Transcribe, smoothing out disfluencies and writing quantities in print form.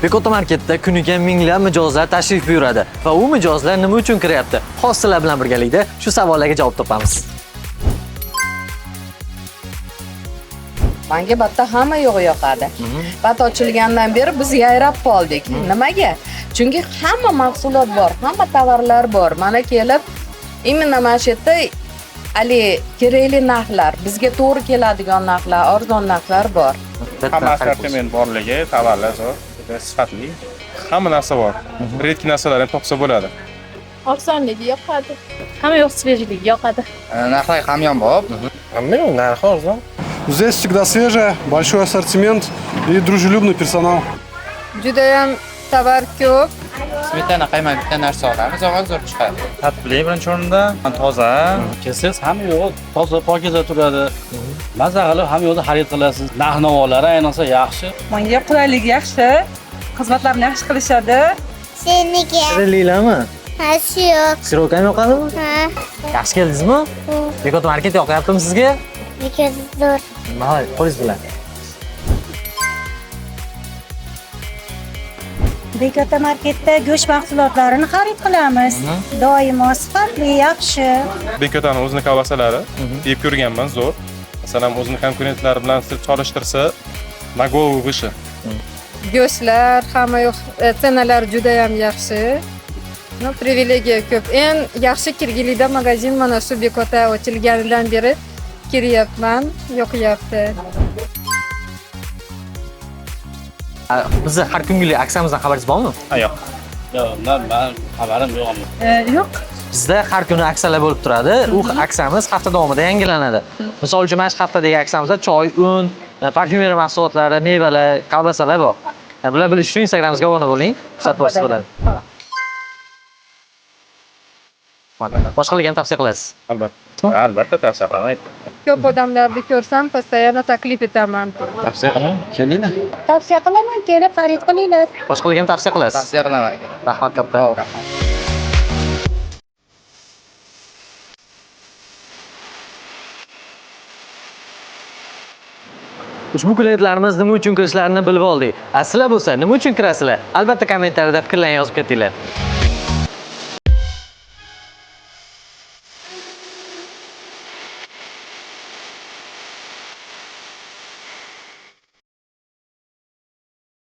Bekota marketda kuniga minglab mijozlar tashrif buyuradi va u mijozlar nima uchun kiryapti? Hozir sizlar bilan birgalikda shu savollarga javob topamiz. Menga batta hamma yo'q yoqadi. Bat ochilgandan beri biz yayrab qoldik. Nimaga? Chunki hamma mahsulot bor, hamma tovarlar bor. Mana kelib, imенно mana shu yerda ali kerakli narxlar, bizga to'g'ri keladigan narxlar, arzon narxlar bor. Hamma assortiment borligi, tovarlar zo'r, sifatli. Hamma narsa bor. Redki narsalar ham topsa bo'ladi. Arzonligi yoqadi. Hamma yoq свежелigi yoqadi. Narxlar hamyonbop. Hamma narxi arzon. Здесь всегда свежее, большой ассортимент и дружелюбный персонал. Judayam tovar ko'p. Smetana qaymoqdan narsa olamiz, og'ir zo'r chiqadi. Tatli birinchi o'rinda, toza. Kelsangiz hamma yo'q toza pokiza turadi. Maza qilib hamma yo'qda xarid qilasiz. Narx-navolar ayniqsa yaxshi. Menga qulaylik yaxshi, xizmatlarni yaxshi qilishadi. Seniki. Shirinliklarmi? Ha, shu yo'q. Sirokam yoqadimi? Ha, Yaxshi keldingizmi? Bekota market yoqyaptimi sizga? bekat zo'r. Voy, qo'lingiz bilan. Bekota marketda go'sht mahsulotlarini xarid qilamiz. Doimo sifatli, yaxshi. Bekotani o'zini kolbasalari yeb ko'rganman, zo'r. Masalan, o'zini konkurentlari bilan solishtirsa, nagovi выше. Go'shtlar, hamma yo'q, senalar juda ham yaxshi. No, privilegiya ko'p. Eng yaxshi kirgilida magazin mana shu Bekota ochilganidan beri kiryapman, yoqyapti. Bizni har kunlik aksiyamizdan xabaringiz bormi? Yo'q. Yo'q, men xabarim yo'q. Yo'q. Bizda har kuni aksiyalar bo'lib turadi. U aksiyamiz hafta davomida yangilanadi. Misol uchun mana shu haftadagi aksiyamizda choy, un, parfyumeriya mahsulotlari, mevalar, kolbasalar bor. Bular bilish uchun Instagramimizga obuna bo'ling. Fursat bo'lsa bo'ladi. Boshqalarga ham tavsiya qilasiz. Albatta tavsiya qilaman. Ko'p odamlarni ko'rsam, postoyanno taklif etaman. Tavsiya qilaman. Kelinglar. Tavsiya qilaman, kelib xarid qilinglar. Boshqalarga ham tavsiya qilasiz. Tavsiya qilaman. Rahmat katta. Ushbu kreditlarimiz nima uchun kirishlarini bilib oldik. Sizlar bo'lsa nima uchun kirasizlar? Albatta kommentariyada fikrlarini yozib ketinglar.